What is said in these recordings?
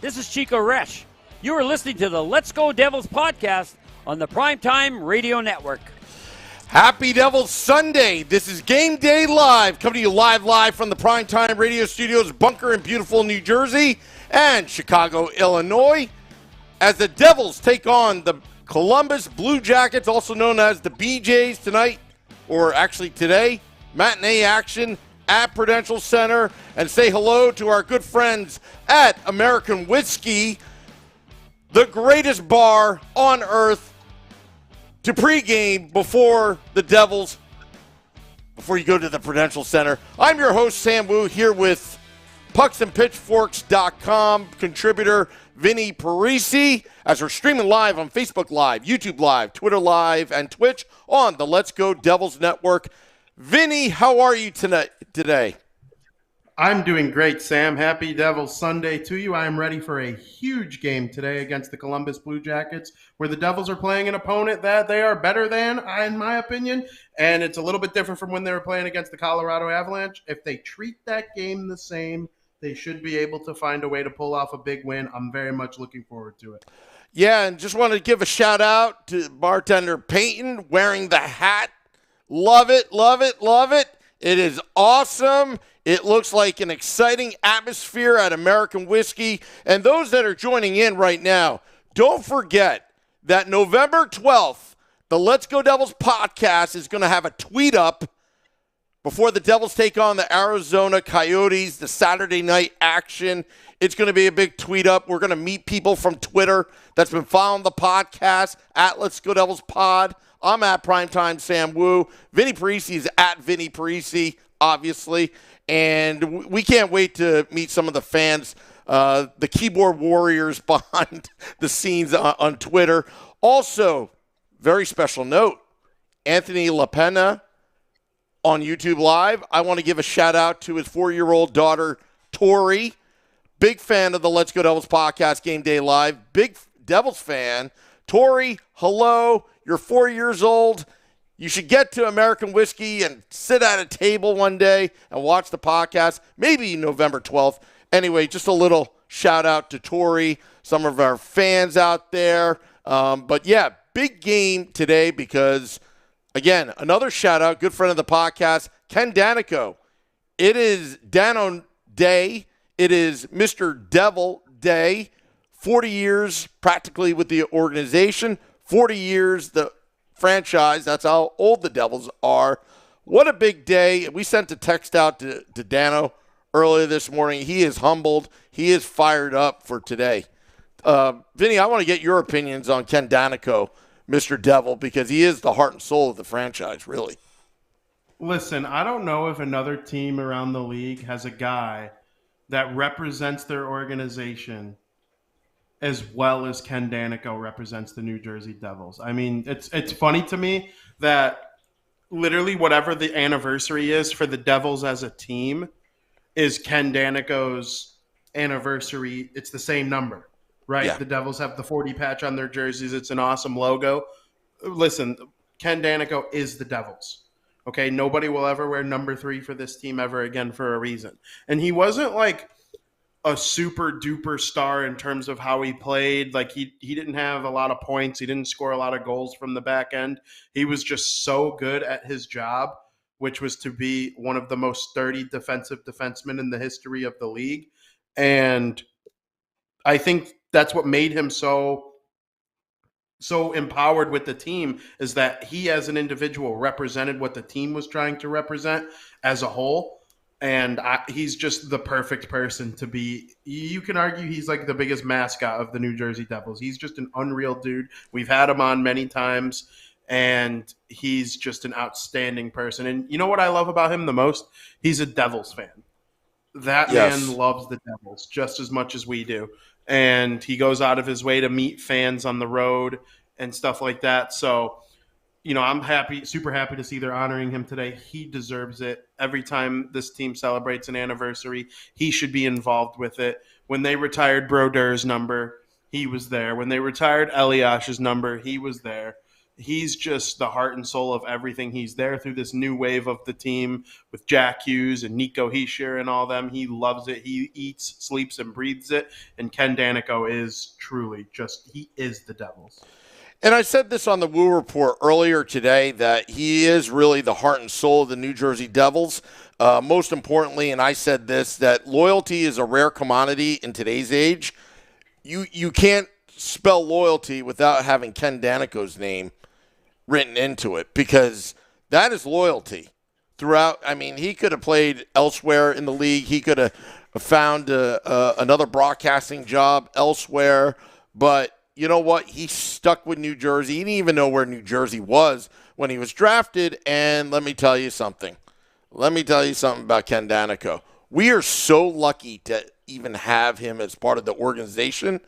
This is Chico Resch. You are listening to the Let's Go Devils podcast on the Primetime Radio Network. Happy Devils Sunday. This is Game Day Live, coming to you live from the Primetime Radio Studios, Bunker in beautiful New Jersey and Chicago, Illinois, as the Devils take on the Columbus Blue Jackets, also known as the BJs, tonight, or actually today. Matinee action at Prudential Center, and say hello to our good friends at American Whiskey, the greatest bar on earth to pregame before the Devils, before you go to the Prudential Center. I'm your host, Sam Wu, here with pucksandpitchforks.com contributor Vinnie Parise, as we're streaming live on Facebook Live, YouTube Live, Twitter Live, and Twitch on the Let's Go Devils Network. Vinnie, how are you today? I'm doing great, Sam. Happy Devils Sunday to you. I am ready for a huge game today against the Columbus Blue Jackets, where the Devils are playing an opponent that they are better than, in my opinion, and it's a little bit different from when they were playing against the Colorado Avalanche. If they treat that game the same, they should be able to find a way to pull off a big win. I'm very much looking forward to it. Yeah, and just wanted to give a shout-out to bartender Peyton wearing the hat. Love it, love it, love it. It is awesome. It looks like an exciting atmosphere at American Whiskey. And those that are joining in right now, don't forget that November 12th, the Let's Go Devils podcast is going to have a tweet up before the Devils take on the Arizona Coyotes, the Saturday night action. It's going to be a big tweet up. We're going to meet people from Twitter that's been following the podcast at Let's Go Devils Pod. I'm at Primetime Sam Wu. Vinnie Parise is at Vinnie Parise, obviously. And we can't wait to meet some of the fans, the keyboard warriors behind the scenes on Twitter. Also, very special note, Anthony LaPena on YouTube Live. I want to give a shout-out to his 4-year-old daughter, Tori. Big fan of the Let's Go Devils podcast, Game Day Live. Big Devils fan. Tori, hello. You're 4 years old. You should get to American Whiskey and sit at a table one day and watch the podcast, maybe November 12th. Anyway, just a little shout-out to Tori, some of our fans out there. But, yeah, big game today because, again, another shout-out, good friend of the podcast, Ken Daneyko. It is Dano Day. It is Mr. Devil Day. 40 years practically with the organization. 40 years, the franchise. That's how old the Devils are. What a big day. We sent a text out to Dano earlier this morning. He is humbled. He is fired up for today. Vinny, I want to get your opinions on Ken Daneyko, Mr. Devil, because he is the heart and soul of the franchise, really. Listen, I don't know if another team around the league has a guy that represents their organization as well as Ken Daneyko represents the New Jersey Devils. I mean, it's funny to me that literally whatever the anniversary is for the Devils as a team is Ken Daneyko's anniversary. It's the same number, right? Yeah. The Devils have the 40 patch on their jerseys. It's an awesome logo. Listen, Ken Daneyko is the Devils. Okay, nobody will ever wear number 3 for this team ever again for a reason. And he wasn't like a super duper star in terms of how he played. Like he didn't have a lot of points. He didn't score a lot of goals from the back end. He was just so good at his job, which was to be one of the most sturdy defensive defensemen in the history of the league. And I think that's what made him so empowered with the team, is that he as an individual represented what the team was trying to represent as a whole. And he's just the perfect person to be. You can argue he's like the biggest mascot of the New Jersey Devils. He's just an unreal dude. We've had him on many times, and he's just an outstanding person. And you know what I love about him the most? He's a Devils fan. That man loves the Devils just as much as we do. And he goes out of his way to meet fans on the road and stuff like that. So, you know, I'm super happy to see they're honoring him today. He deserves it. Every time this team celebrates an anniversary, he should be involved with it. When they retired Brodeur's number, he was there. When they retired Eliash's number, he was there. he's just the heart and soul of everything. He's there through this new wave of the team with Jack Hughes and Nico Hischier and all them. He loves it. He eats, sleeps, and breathes it. And Ken Daneyko is truly he is the Devils. And I said this on the Woo Report earlier today, that he is really the heart and soul of the New Jersey Devils. Most importantly, and I said this, that loyalty is a rare commodity in today's age. You can't spell loyalty without having Ken Daneyko's name written into it, because that is loyalty throughout. I mean, he could have played elsewhere in the league. He could have found another broadcasting job elsewhere, but you know what? He stuck with New Jersey. He didn't even know where New Jersey was when he was drafted, and let me tell you something. About Ken Daneyko. We are so lucky to even have him as part of the organization,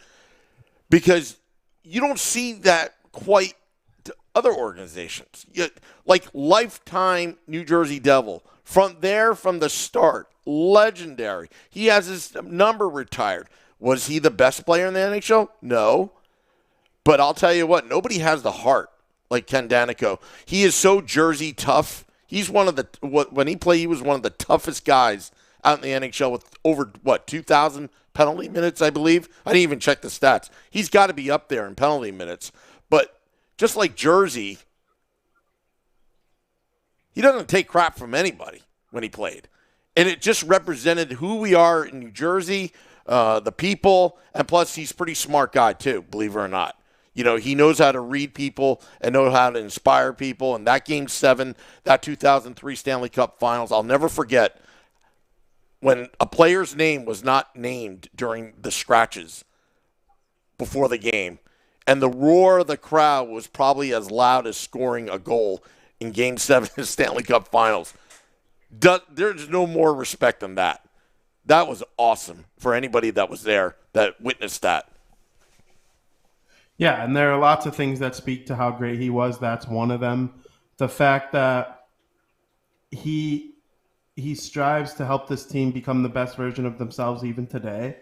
because you don't see that quite to other organizations. Like lifetime New Jersey Devil. From the start, legendary. He has his number retired. Was he the best player in the NHL? No. But I'll tell you what, nobody has the heart like Ken Daneyko. He is so Jersey tough. He's when he played, he was one of the toughest guys out in the NHL with over, 2,000 penalty minutes, I believe. I didn't even check the stats. He's got to be up there in penalty minutes. But just like Jersey, he doesn't take crap from anybody when he played. And it just represented who we are in New Jersey, the people, and plus he's a pretty smart guy too, believe it or not. He knows how to read people and know how to inspire people. And that Game 7, that 2003 Stanley Cup Finals, I'll never forget when a player's name was not named during the scratches before the game. And the roar of the crowd was probably as loud as scoring a goal in Game 7 of the Stanley Cup Finals. There's no more respect than that. That was awesome for anybody that was there that witnessed that. Yeah, and there are lots of things that speak to how great he was. That's one of them. The fact that he strives to help this team become the best version of themselves even today.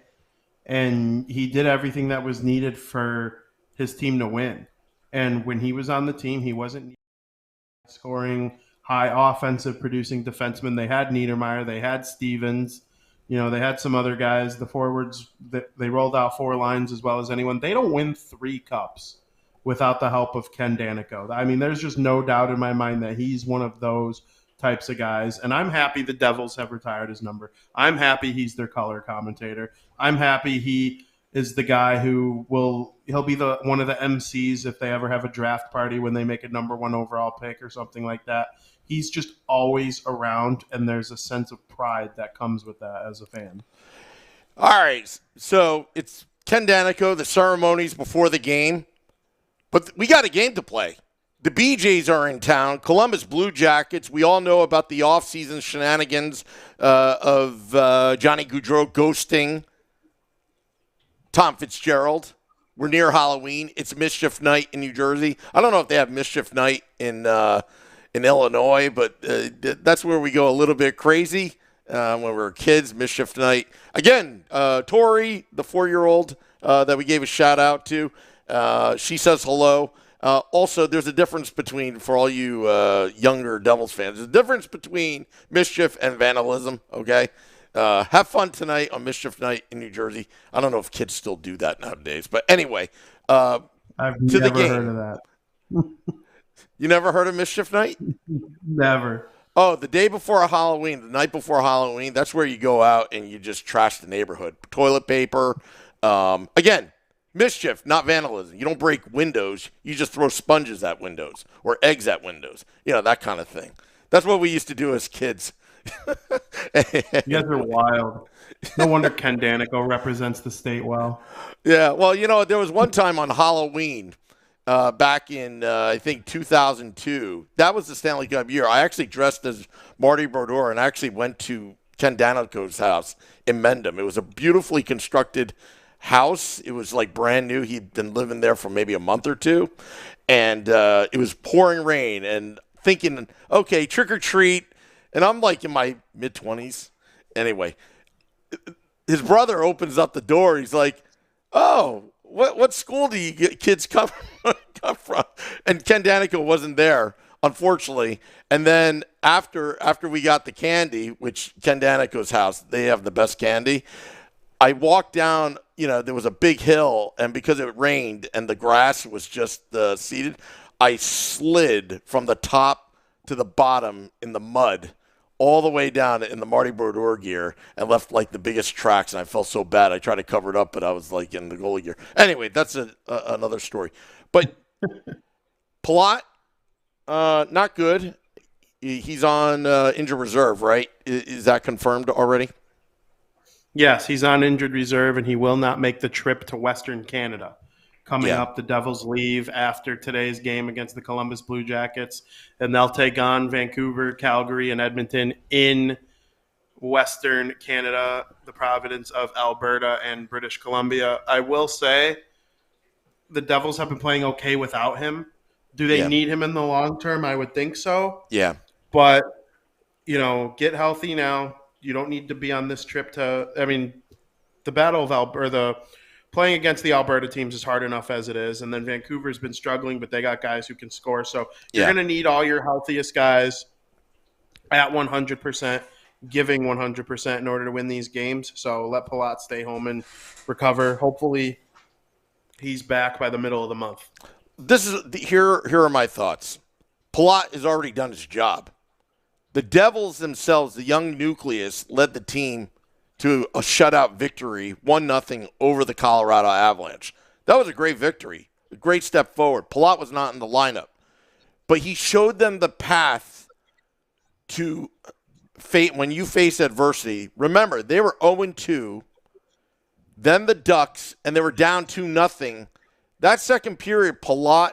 And he did everything that was needed for his team to win. And when he was on the team, he wasn't scoring high offensive producing defensemen. They had Niedermeyer, they had Stevens. They had some other guys. The forwards, they rolled out 4 lines as well as anyone. They don't win 3 cups without the help of Ken Daneyko. I mean, there's just no doubt in my mind that he's one of those types of guys. And I'm happy the Devils have retired his number. I'm happy he's their color commentator. I'm happy he is the guy who he'll be one of the MCs if they ever have a draft party when they make a number 1 overall pick or something like that. He's just always around, and there's a sense of pride that comes with that as a fan. All right, so it's Ken Daneyko, the ceremonies before the game, but we got a game to play. The BJs are in town, Columbus Blue Jackets. We all know about the offseason shenanigans of Johnny Gaudreau ghosting Tom Fitzgerald. We're near Halloween. It's Mischief Night in New Jersey. I don't know if they have Mischief Night in Illinois, but that's where we go a little bit crazy when we were kids. Mischief Night. Again, Tori, the 4-year-old that we gave a shout out to, she says hello. Also, there's a difference between, for all you younger Devils fans, there's a difference between mischief and vandalism, okay? Have fun tonight on Mischief Night in New Jersey. I don't know if kids still do that nowadays, but anyway, I've to never the game. heard of that. You never heard of Mischief Night? Never. Oh, the day before Halloween, the night before Halloween, that's where you go out and you just trash the neighborhood. Toilet paper. Again, mischief, not vandalism. You don't break windows. You just throw sponges at windows or eggs at windows. That kind of thing. That's what we used to do as kids. You guys are wild. No wonder Ken Daneyko represents the state well. Yeah, well, there was one time on Halloween back in, I think, 2002. That was the Stanley Cup year. I actually dressed as Marty Brodeur and actually went to Ken Daneyko's house in Mendham. It was a beautifully constructed house. It was like brand new. He'd been living there for maybe a month or two. And it was pouring rain and thinking, okay, trick or treat. And I'm like in my mid-20s. Anyway, his brother opens up the door. He's like, oh, what school do you kids come from? and Ken Daneyko wasn't there, unfortunately. And then after we got the candy, which Ken Daneyko's house, they have the best candy. I walked down, there was a big hill, and because it rained and the grass was just seeded, I slid from the top to the bottom in the mud all the way down in the Marty Brodeur gear and left like the biggest tracks, and I felt so bad. I tried to cover it up, but I was like in the goalie gear. Anyway, that's another story. But Palat, not good. He's on injured reserve, right? Is that confirmed already? Yes, he's on injured reserve, and he will not make the trip to Western Canada. Coming up, the Devils leave after today's game against the Columbus Blue Jackets, and they'll take on Vancouver, Calgary, and Edmonton in Western Canada, the province of Alberta and British Columbia. I will say the Devils have been playing okay without him. Do they need him in the long term? I would think so. Yeah. But, get healthy now. You don't need to be on this trip the Battle of Alberta, playing against the Alberta teams is hard enough as it is. And then Vancouver's been struggling, but they got guys who can score. So you're going to need all your healthiest guys at 100%, giving 100% in order to win these games. So let Palat stay home and recover. Hopefully he's back by the middle of the month. Here are my thoughts. Palat has already done his job. The Devils themselves, the young nucleus, led the team to a shutout victory, 1-0 over the Colorado Avalanche. That was a great victory, a great step forward. Palat was not in the lineup, but he showed them the path to fate when you face adversity. Remember, they were 0-2, then the Ducks, and they were down 2-0. That second period, Palat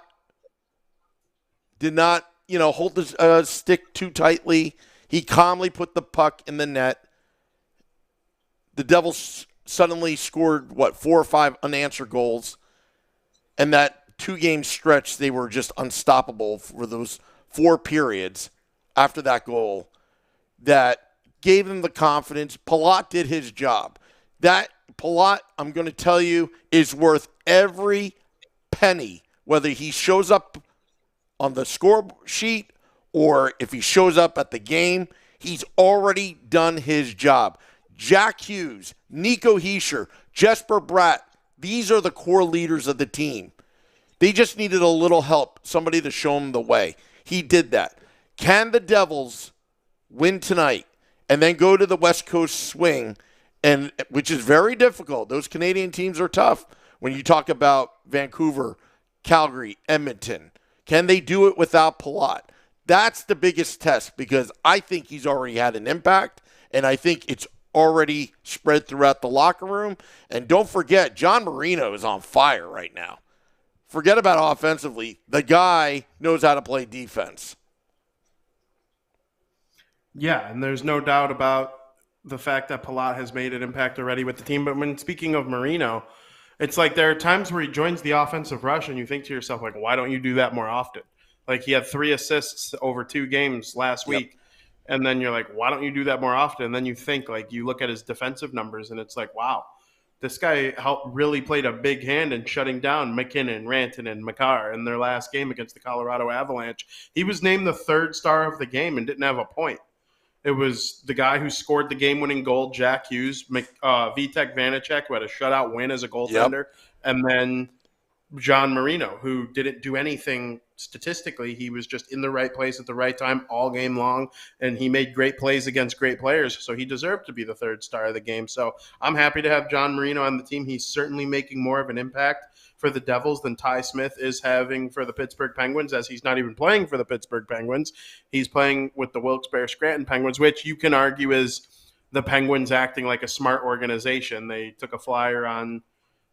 did not hold the stick too tightly. He calmly put the puck in the net. The Devils suddenly scored, 4 or 5 unanswered goals. And that 2-game stretch, they were just unstoppable for those 4 periods after that goal that gave them the confidence. Palat did his job. That Palat, I'm going to tell you, is worth every penny, whether he shows up on the score sheet or if he shows up at the game. He's already done his job. Jack Hughes, Nico Hischier, Jesper Bratt, these are the core leaders of the team. They just needed a little help, somebody to show them the way. He did that. Can the Devils win tonight and then go to the West Coast swing, and which is very difficult? Those Canadian teams are tough when you talk about Vancouver, Calgary, Edmonton. Can they do it without Palat? That's the biggest test, because I think he's already had an impact, and I think it's already spread throughout the locker room. And don't forget, John Marino is on fire right now. Forget about offensively. The guy knows how to play defense. Yeah, and there's no doubt about the fact that Palat has made an impact already with the team. But when speaking of Marino, it's like there are times where he joins the offensive rush and you think to yourself, like, why don't you do that more often? Like, he had 3 assists over 2 games last week. And then you're like, why don't you do that more often? And then you think, like, you look at his defensive numbers and it's like, wow, this guy really played a big hand in shutting down McKinnon, Rantanen, and Makar in their last game against the Colorado Avalanche. He was named the 3rd star of the game and didn't have a point. It was the guy who scored the game-winning goal, Jack Hughes, Vitek Vanacek, who had a shutout win as a goaltender, and then John Marino, who didn't do anything statistically. He was just in the right place at the right time all game long, and he made great plays against great players, so he deserved to be the 3rd star of the game. So I'm happy to have John Marino on the team. He's certainly making more of an impact for the Devils than Ty Smith is having for the Pittsburgh Penguins, as he's not even playing for the Pittsburgh Penguins. He's playing with the Wilkes-Barre Scranton Penguins, which you can argue is the Penguins acting like a smart organization. They took a flyer on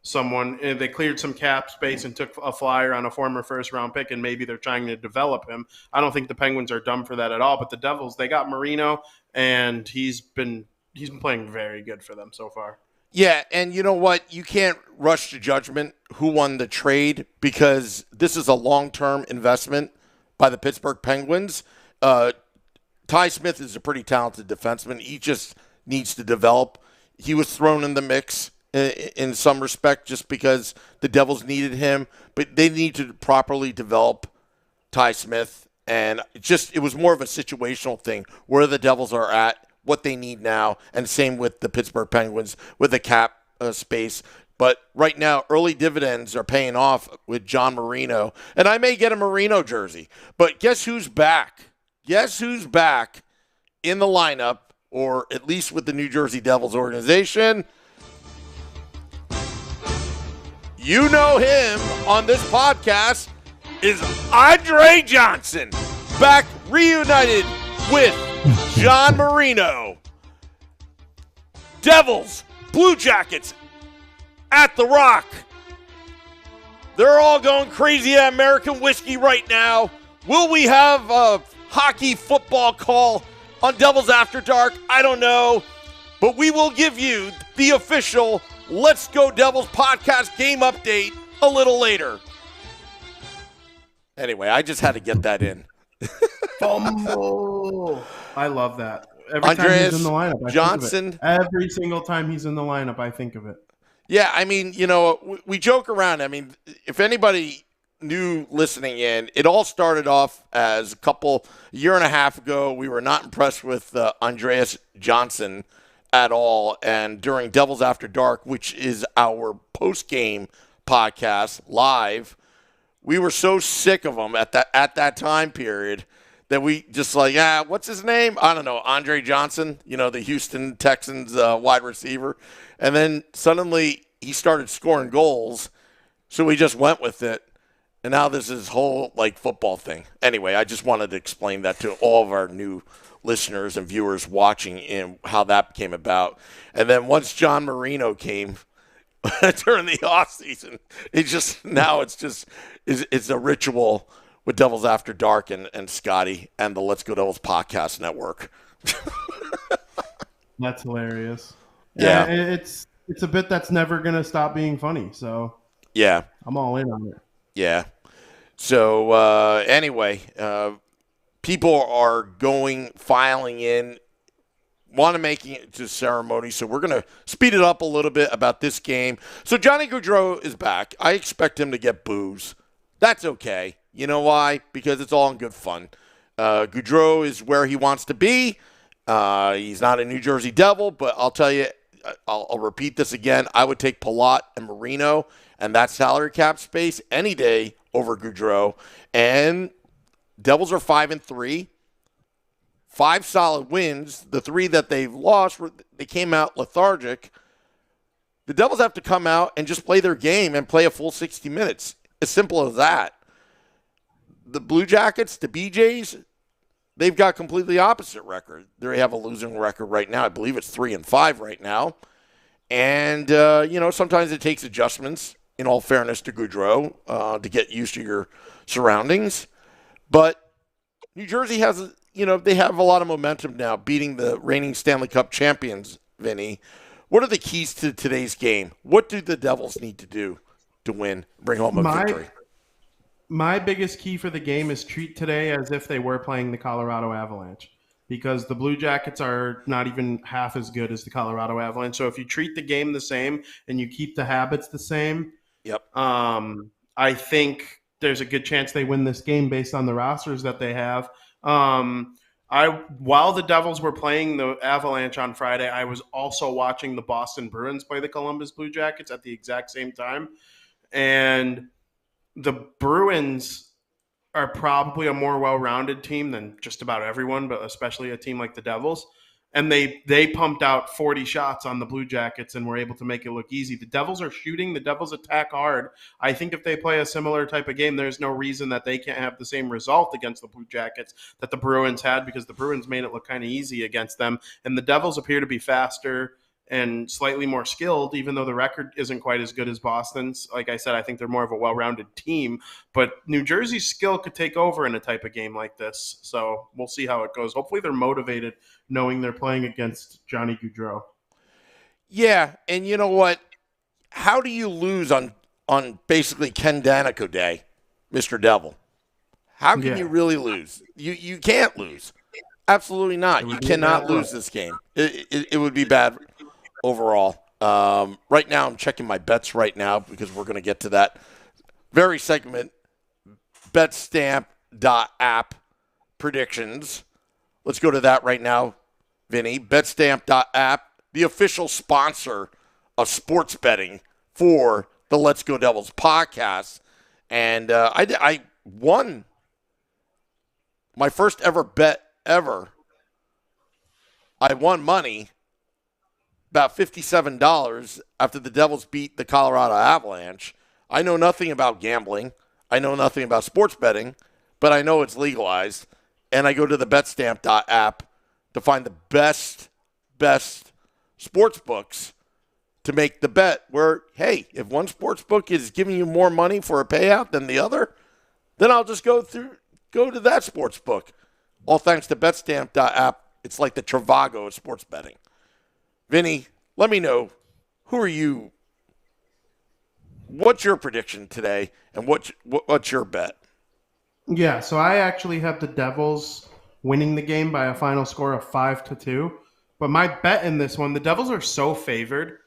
someone, they cleared some cap space and took a flyer on a former 1st-round pick, and maybe they're trying to develop him. I don't think the Penguins are dumb for that at all, but the Devils, they got Marino, and he's been playing very good for them so far. Yeah, and you know what? You can't rush to judgment who won the trade, because this is a long-term investment by the Pittsburgh Penguins. Ty Smith is a pretty talented defenseman. He just needs to develop. He was thrown in the mix in some respect just because the Devils needed him, but they need to properly develop Ty Smith, and it was more of a situational thing where the Devils are at, what they need now, and same with the Pittsburgh Penguins with the cap space. But right now, early dividends are paying off with John Marino, and I may get a Marino jersey. But guess who's back? Guess who's back in the lineup, or at least with the New Jersey Devils organization? You know him on this podcast is Andre Johnson, back reunited with John Marino. Devils, Blue Jackets at the Rock. They're all going crazy at American whiskey right now. Will we have a hockey football call on Devils After Dark? I don't know. But we will give you the official Let's Go Devils podcast game update a little later. Anyway, I just had to get that in. Fumble. I love that. Every time he's in the lineup, I Johnson. Think of it. Every single time he's in the lineup, I think of it. Yeah, I mean, we joke around. I mean, if anybody new listening in, it all started off as a year and a half ago. We were not impressed with Andreas Johnson at all. And during Devils After Dark, which is our post-game podcast live, we were so sick of him at that time period that we just what's his name? I don't know, Andre Johnson, the Houston Texans wide receiver. And then suddenly he started scoring goals, so we just went with it. And now this is whole football thing. Anyway, I just wanted to explain that to all of our new listeners and viewers watching and how that came about. And then once John Marino came during the offseason, it's a ritual with Devils After Dark and Scotty and the Let's Go Devils podcast network. That's hilarious. Yeah. It's a bit that's never going to stop being funny. So yeah, I'm all in on it. Yeah. So anyway, people are filing in, want to make it to ceremony. So we're going to speed it up a little bit about this game. So Johnny Gaudreau is back. I expect him to get boos. That's okay. You know why? Because it's all in good fun. Gaudreau is where he wants to be. He's not a New Jersey Devil, but I'll tell you, I'll repeat this again. I would take Palat and Marino and that salary cap space any day over Gaudreau. And Devils are 5-3. 5 solid wins. The 3 that they've lost, they came out lethargic. The Devils have to come out and just play their game and play a full 60 minutes. As simple as that. The Blue Jackets, the BJs, they've got completely opposite record. They have a losing record right now. I believe it's 3-5 right now. And, sometimes it takes adjustments, in all fairness to Gaudreau, to get used to your surroundings. But New Jersey has, they have a lot of momentum now, beating the reigning Stanley Cup champions, Vinnie. What are the keys to today's game? What do the Devils need to do to win, bring home a victory? My biggest key for the game is treat today as if they were playing the Colorado Avalanche, because the Blue Jackets are not even half as good as the Colorado Avalanche. So if you treat the game the same and you keep the habits the same, yep. I think there's a good chance they win this game based on the rosters that they have. While the Devils were playing the Avalanche on Friday, I was also watching the Boston Bruins play the Columbus Blue Jackets at the exact same time. And the Bruins are probably a more well-rounded team than just about everyone, but especially a team like the Devils. And they pumped out 40 shots on the Blue Jackets and were able to make it look easy. The Devils are shooting. The Devils attack hard. I think if they play a similar type of game, there's no reason that they can't have the same result against the Blue Jackets that the Bruins had, because the Bruins made it look kind of easy against them. And the Devils appear to be faster and slightly more skilled, even though the record isn't quite as good as Boston's. Like I said, I think they're more of a well-rounded team. But New Jersey's skill could take over in a type of game like this. So we'll see how it goes. Hopefully they're motivated knowing they're playing against Johnny Gaudreau. Yeah, and you know what? How do you lose on basically Ken Daneyko Day, Mr. Devil? How can you really lose? You can't lose. Absolutely not. You cannot lose this game. It would be bad overall. Right now, I'm checking my bets right now because we're going to get to that very segment. Bet Stamp betstamp.app predictions. Let's go to that right now, Vinny. Betstamp.app, the official sponsor of sports betting for the Let's Go Devils podcast. And I won my first ever bet ever. I won money, about $57 after the Devils beat the Colorado Avalanche. I know nothing about gambling. I know nothing about sports betting, but I know it's legalized. And I go to the betstamp.app to find the best sports books to make the bet where, hey, if one sports book is giving you more money for a payout than the other, then I'll just go to that sports book. All thanks to betstamp.app. It's like the Trivago of sports betting. Vinny, let me know, who are you? What's your prediction today, and what's your bet? Yeah, so I actually have the Devils winning the game by a final score of 5-2. But my bet in this one, the Devils are so favored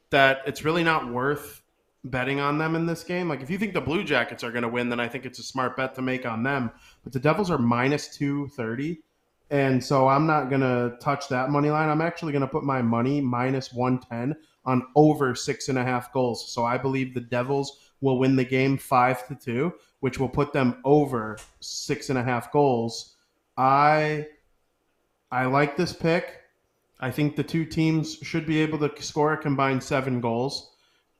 that it's really not worth betting on them in this game. Like, if you think the Blue Jackets are going to win, then I think it's a smart bet to make on them. But the Devils are minus 230. And so I'm not going to touch that money line. I'm actually going to put my money minus 110 on over 6.5 goals. So I believe the Devils will win the game 5-2, which will put them over 6.5 goals. I like this pick. I think the two teams should be able to score a combined 7 goals.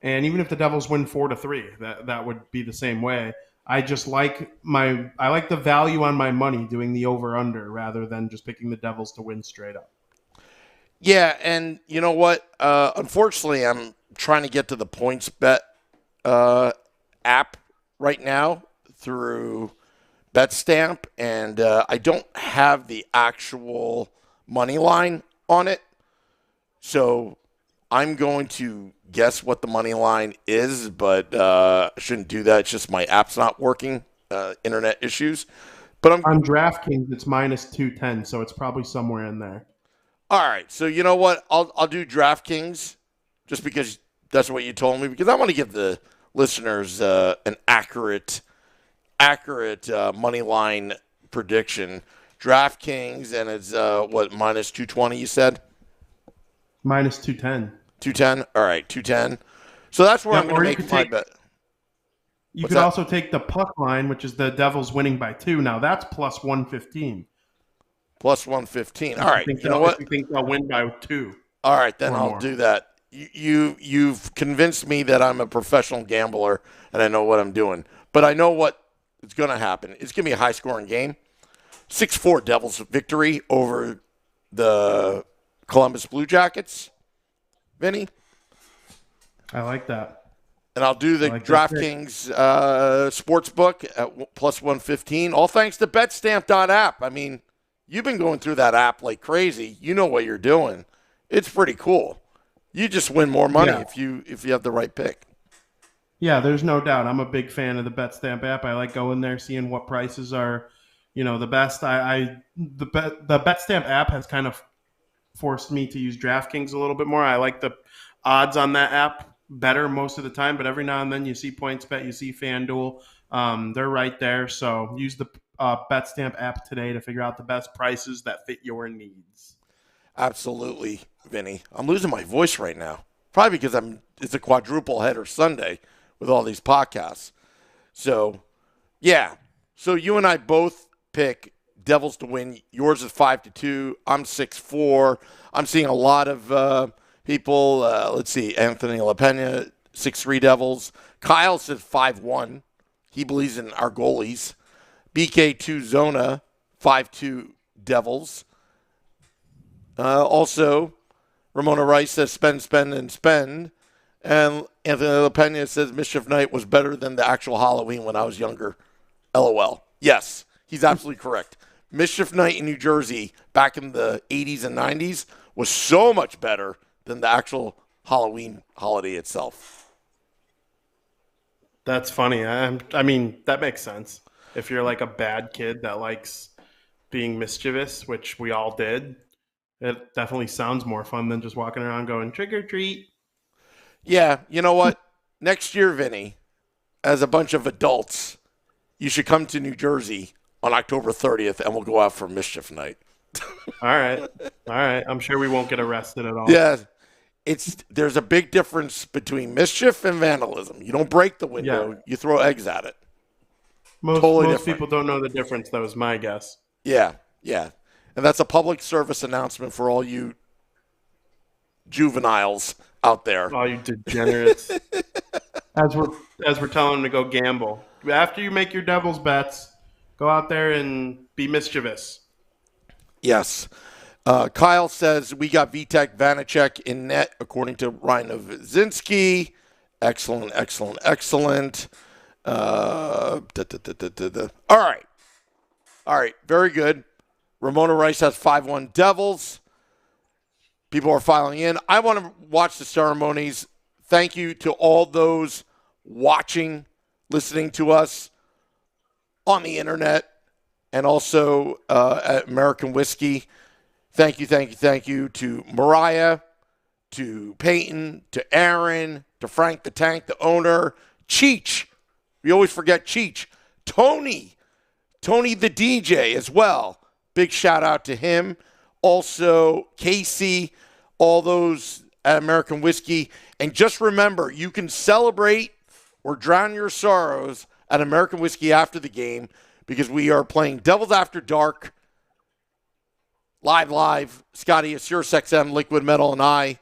And even if the Devils win 4-3, that would be the same way. I just like the value on my money doing the over-under rather than just picking the Devils to win straight up. Yeah, and you know what? Unfortunately, I'm trying to get to the points bet app right now through Betstamp, and I don't have the actual money line on it. So I'm going to guess what the money line is, but I shouldn't do that. It's just my app's not working, internet issues. But on DraftKings, it's minus 210, so it's probably somewhere in there. All right, so you know what? I'll do DraftKings just because that's what you told me, because I want to give the listeners an accurate money line prediction. DraftKings, and it's minus 220, you said? Minus 210. 210? All right, 210. So that's where I'm going to make my bet. You could also take the puck line, which is the Devils winning by 2. Now that's plus 115. Plus 115. All right, you know what? You think they'll win by 2. All right, then I'll do that. You've convinced me that I'm a professional gambler and I know what I'm doing. But I know what is going to happen. It's going to be a high-scoring game. 6-4 Devils victory over the Columbus Blue Jackets. Vinny? I like that. And I'll do the DraftKings sportsbook at plus 115. All thanks to betstamp.app. I mean, you've been going through that app like crazy. You know what you're doing. It's pretty cool. You just win more money if you have the right pick. Yeah, there's no doubt. I'm a big fan of the Betstamp app. I like going there, seeing what prices are, the best. The Betstamp app has kind of forced me to use DraftKings a little bit more. I like the odds on that app better most of the time, but every now and then you see PointsBet, you see FanDuel. They're right there. So use the Betstamp app today to figure out the best prices that fit your needs. Absolutely, Vinny. I'm losing my voice right now. Probably because it's a quadruple header Sunday with all these podcasts. So, yeah. So you and I both pick Devils to win. Yours is 5-2. I'm 6-4. I'm seeing a lot of people. Let's see. Anthony LaPena, 6-3 Devils. Kyle says 5-1. He believes in our goalies. BK2 Zona, 5-2 Devils. Also, Ramona Rice says spend, and spend. And Anthony LaPena says Mischief Night was better than the actual Halloween when I was younger. LOL. Yes, he's absolutely correct. Mischief Night in New Jersey back in the 80s and 90s was so much better than the actual Halloween holiday itself. That's funny. I mean, that makes sense. If you're like a bad kid that likes being mischievous, which we all did, it definitely sounds more fun than just walking around going trick or treat. Yeah, you know what? Next year, Vinny, as a bunch of adults, you should come to New Jersey on October 30th, and we'll go out for mischief night. All right. I'm sure we won't get arrested at all. Yeah. There's a big difference between mischief and vandalism. You don't break the window, you throw eggs at it. Most people don't know the difference, though, is my guess. Yeah. And that's a public service announcement for all you juveniles out there. All you degenerates. As we're telling them to go gamble. After you make your devil's bets, go out there and be mischievous. Yes. Kyle says we got Vitek Vanacek in net, according to Ryan Nowizinski. Excellent. All right. Very good. Ramona Rice has 5-1 Devils. People are filing in. I want to watch the ceremonies. Thank you to all those watching, listening to us on the internet, and also at American Whiskey. Thank you to Mariah, to Peyton, to Aaron, to Frank the Tank, the owner, Cheech. We always forget Cheech. Tony the DJ as well. Big shout out to him. Also, Casey, all those at American Whiskey. And just remember, you can celebrate or drown your sorrows at American Whiskey after the game, because we are playing Devils After Dark live. Scotty, Sirius XM, Liquid Metal, and I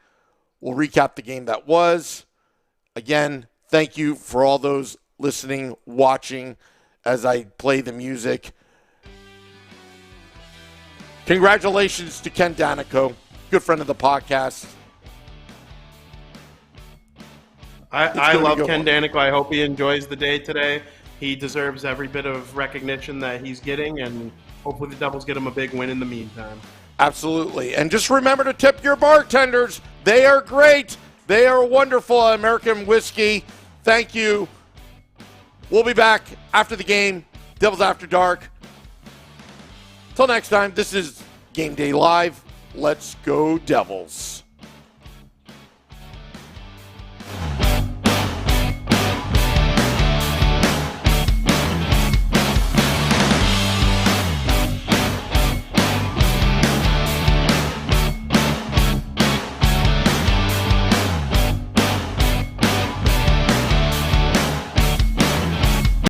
will recap the game that was. Again, thank you for all those listening, watching as I play the music. Congratulations to Ken Daneyko, good friend of the podcast. I love Ken Daneyko. I hope he enjoys the day today. He deserves every bit of recognition that he's getting, and hopefully the Devils get him a big win in the meantime. Absolutely. And just remember to tip your bartenders. They are great. They are wonderful at American Whiskey. Thank you. We'll be back after the game, Devils After Dark. Till next time, this is Game Day Live. Let's go Devils.